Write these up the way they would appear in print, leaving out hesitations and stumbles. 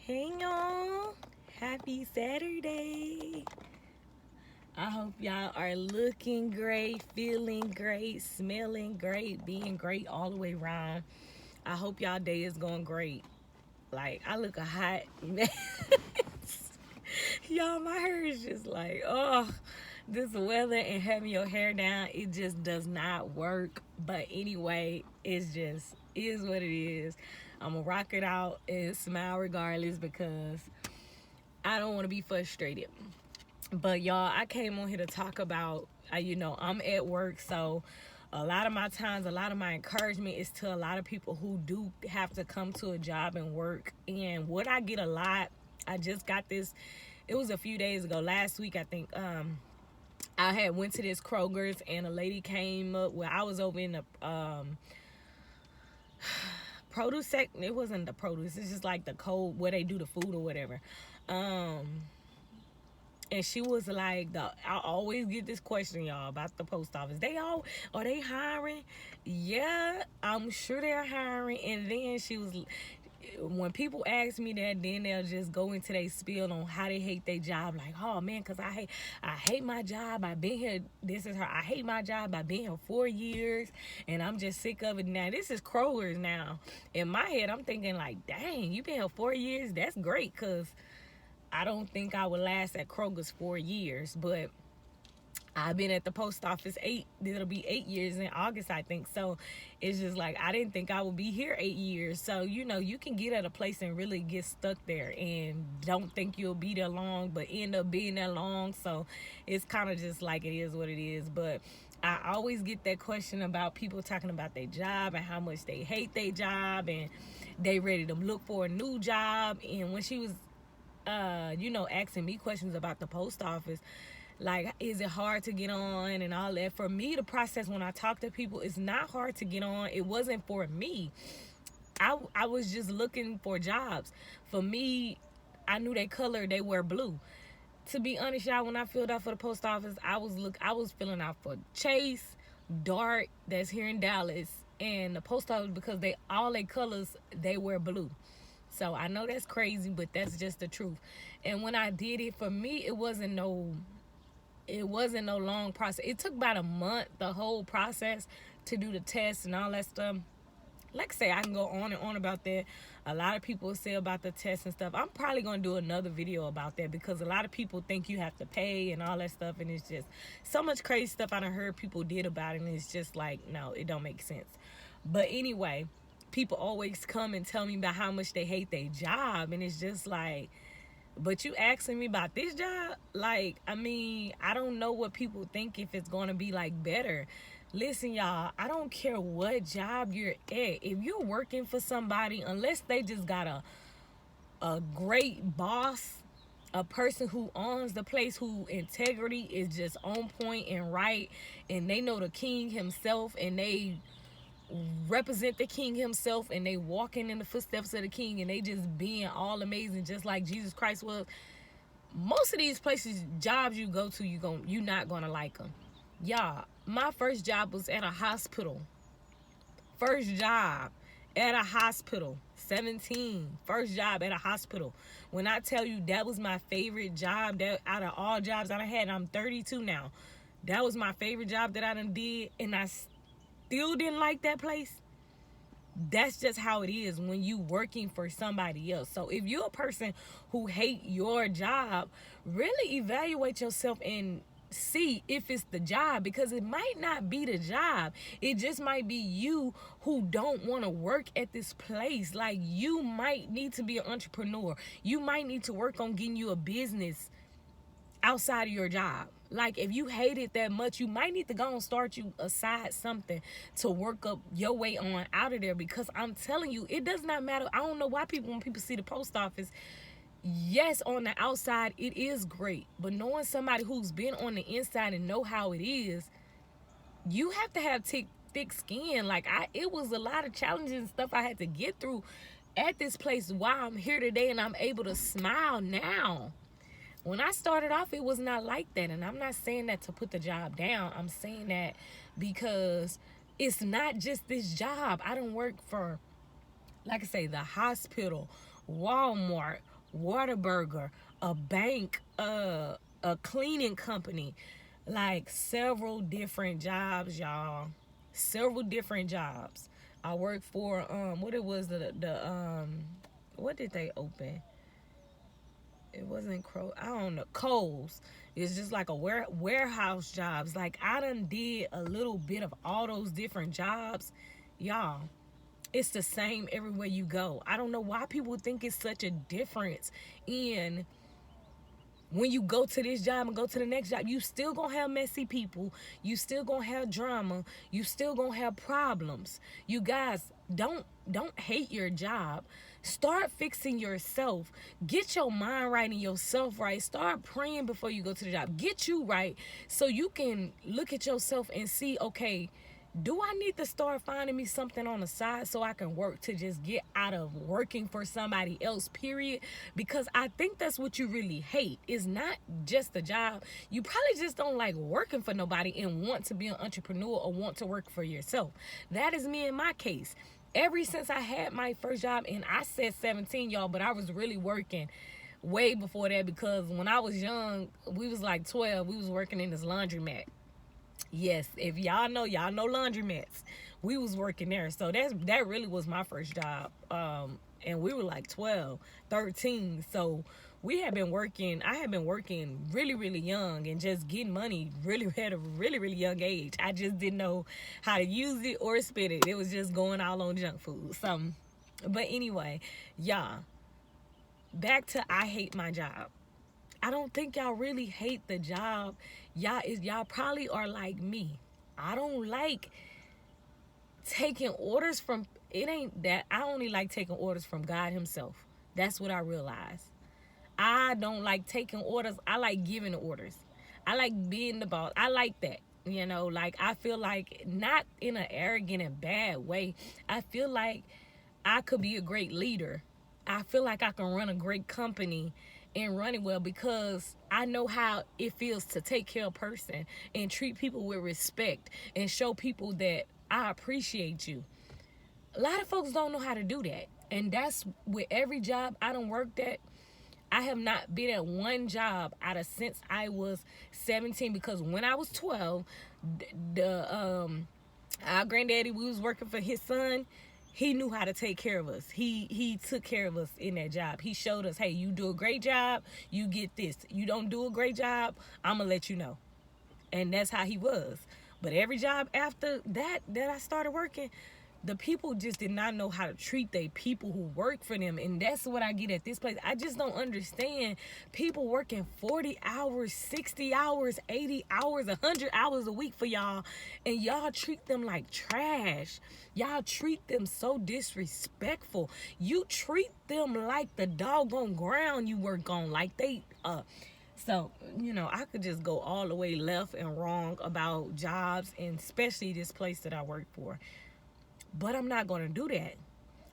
Hey y'all, happy Saturday. I hope y'all are looking great, feeling great, smelling great, being great all the way around. I hope y'all day is going great. Like, I look a hot mess. Y'all, my hair is just like, oh, this weather and having your hair down, it just does not work. But anyway, it's just is what it is. I'm gonna rock it out and smile regardless because I don't want to be frustrated. But y'all, I came on here to talk about, I'm at work, so a lot of my times, a lot of my encouragement is to a lot of people who do have to come to a job and work. And what I get a lot, I just got this. It was a few days ago, last week, I think. I had went to this Kroger's and a lady came up. Well, I was over in the produce section. It wasn't the produce. It's just like the cold where they do the food or whatever. And she was like, I always get this question, y'all, about the post office. Are they hiring? Yeah, I'm sure they're hiring. And then when people ask me that, then they'll just go into their spiel on how they hate their job. Like, oh man, cause I hate my job. I've been here. This is her. I hate my job. I've been here 4 years, and I'm just sick of it now. This is Kroger's now. In my head, I'm thinking like, dang, you been here 4 years. That's great, cause I don't think I would last at Kroger's 4 years, but I've been at the post office it'll be 8 years in August, I think. So it's just like, I didn't think I would be here 8 years. So, you can get at a place and really get stuck there and don't think you'll be there long, but end up being there long. So it's kind of just like it is what it is. But I always get that question about people talking about their job and how much they hate their job and they ready to look for a new job. And when she was asking me questions about the post office, like, is it hard to get on and all that. For me, the process when I talk to people, it's not hard to get on. It wasn't for me. I was just looking for jobs. For me, I knew they wear blue. To be honest, y'all, when I filled out for the post office, I was filling out for Chase, Dart, that's here in Dallas, and the post office, because all their colors, they wear blue. So I know that's crazy, but that's just the truth. And when I did it, for me, it wasn't no long process. It took about a month, the whole process, to do the test and all that stuff. Like I say, I can go on and on about that. A lot of people say about the test and stuff. I'm probably going to do another video about that because a lot of people think you have to pay and all that stuff, and it's just so much crazy stuff I done heard people did about it, and it's just like, no, it don't make sense. But anyway, people always come and tell me about how much they hate their job, and it's just like, but you asking me about this job? Like, I mean, I don't know what people think if it's going to be like better. Listen, y'all, I don't care what job you're at. If you're working for somebody, unless they just got a great boss, a person who owns the place, who integrity is just on point and right, and they know the king himself, and they represent the king himself, and they walking in the footsteps of the king, and they just being all amazing, just like Jesus Christ was. Most of these places, jobs you go to, you not gonna like them. Y'all, my first job was at a hospital. First job at a hospital. 17. First job at a hospital. When I tell you that was my favorite job, that out of all jobs I had, I'm 32 now. That was my favorite job that I done did, and I still didn't like that place. That's just how it is when you working for somebody else. So if you're a person who hate your job, really evaluate yourself and see if it's the job, because it might not be the job. It just might be you who don't want to work at this place. Like, you might need to be an entrepreneur. You might need to work on getting you a business outside of your job. Like, if you hate it that much, you might need to go and start you aside something to work up your way on out of there. Because I'm telling you, it does not matter. I don't know why when people see the post office, yes, on the outside it is great, but knowing somebody who's been on the inside and know how it is, you have to have thick skin. Like, it was a lot of challenges and stuff I had to get through at this place while I'm here today, and I'm able to smile now. When I started off, it was not like that. And I'm not saying that to put the job down. I'm saying that because it's not just this job. I don't work for, like I say, the hospital, Walmart, Whataburger, a bank, a cleaning company, like several different jobs, y'all. Several different jobs. I worked for what it was the what did they open? It wasn't Crow. I don't know. Kohl's. It's just like a warehouse jobs. Like I done did a little bit of all those different jobs, y'all. It's the same everywhere you go. I don't know why people think it's such a difference in when you go to this job and go to the next job. You still gonna have messy people. You still gonna have drama. You still gonna have problems. You guys don't hate your job. Start fixing yourself. Get your mind right and yourself right. Start praying before you go to the job. Get you right so you can look at yourself and see, okay, do I need to start finding me something on the side so I can work to just get out of working for somebody else, period? Because I think that's what you really hate. It's not just the job. You probably just don't like working for nobody and want to be an entrepreneur or want to work for yourself. That is me in my case. Ever since I had my first job, and I said 17, y'all, but I was really working way before that, because when I was young, we was like 12, we was working in this laundromat. Yes, if y'all know laundromats. We was working there. So that really was my first job. And we were like 12, 13. So I had been working really, really young and just getting money really at a really, really young age. I just didn't know how to use it or spend it. It was just going all on junk food. But anyway, y'all, back to I hate my job. I don't think y'all really hate the job. Y'all probably are like me. I don't like taking orders from, it ain't that. I only like taking orders from God himself. That's what I realized. I don't like taking orders. I like giving orders. I like being the boss. I like that. Like I feel like, not in an arrogant and bad way. I feel like I could be a great leader. I feel like I can run a great company and run it well, because I know how it feels to take care of a person and treat people with respect and show people that I appreciate you. A lot of folks don't know how to do that. And that's with every job I done worked at. I have not been at one job out of since I was 17, because when I was 12, our granddaddy, we was working for his son. He knew how to take care of us. He took care of us in that job. He showed us, hey, you do a great job, you get this. You don't do a great job, I'm going to let you know. And that's how he was. But every job after that I started working, the people just did not know how to treat they people who work for them. And that's what I get at this place. I just don't understand people working 40 hours, 60 hours, 80 hours, 100 hours a week for y'all, and y'all treat them like trash. Y'all treat them so disrespectful. You treat them like the doggone ground you work on, like they so, I could just go all the way left and wrong about jobs, and especially this place that I work for. But I'm not going to do that,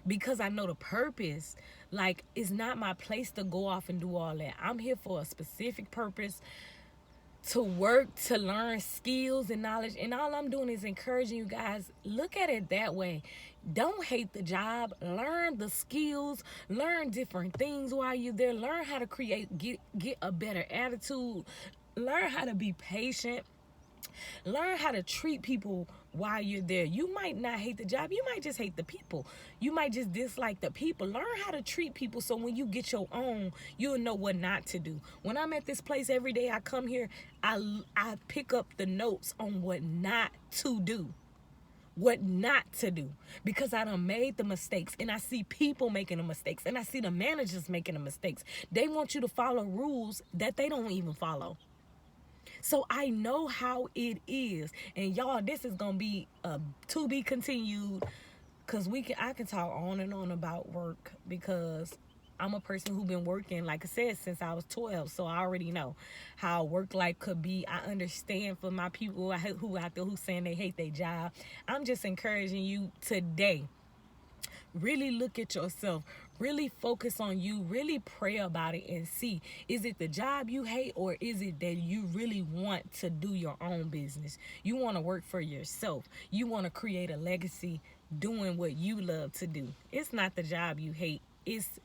because I know the purpose. Like, it's not my place to go off and do all that. I'm here for a specific purpose, to work, to learn skills and knowledge. And all I'm doing is encouraging you guys, look at it that way. Don't hate the job. Learn the skills. Learn different things while you're there. Learn how to get a better attitude. Learn how to be patient. Learn how to treat people while you're there. You might not hate the job. You might just hate the people. You might just dislike the people. Learn how to treat people so when you get your own, you'll know what not to do. When I'm at this place every day, I come here, I pick up the notes on what not to do. What not to do, because I done made the mistakes, and I see people making the mistakes, and I see the managers making the mistakes. They want you to follow rules that they don't even follow. So I know how it is. And y'all, this is going to be to be continued, because I can talk on and on about work, because I'm a person who's been working, like I said, since I was 12. So I already know how work life could be. I understand for my people who out there who saying they hate their job. I'm just encouraging you today. Really look at yourself. Really focus on you. Really pray about it and see, is it the job you hate, or is it that you really want to do your own business? You want to work for yourself. You want to create a legacy doing what you love to do. It's not the job you hate. It's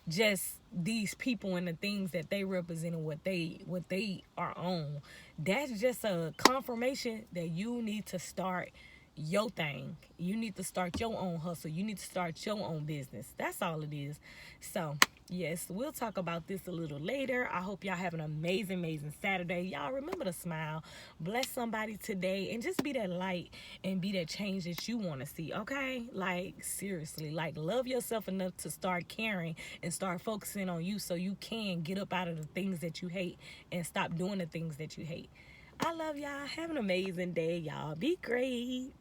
just these people and the things that they represent and what they are on. That's just a confirmation that you need to start your thing. You need to start your own hustle. You need to start your own business. That's all it is. So, yes, we'll talk about this a little later. I hope y'all have an amazing, amazing Saturday. Y'all remember to smile, bless somebody today, and just be that light and be that change that you want to see, okay? Like, seriously, like, love yourself enough to start caring and start focusing on you so you can get up out of the things that you hate and stop doing the things that you hate. I love y'all. Have an amazing day, y'all. Be great.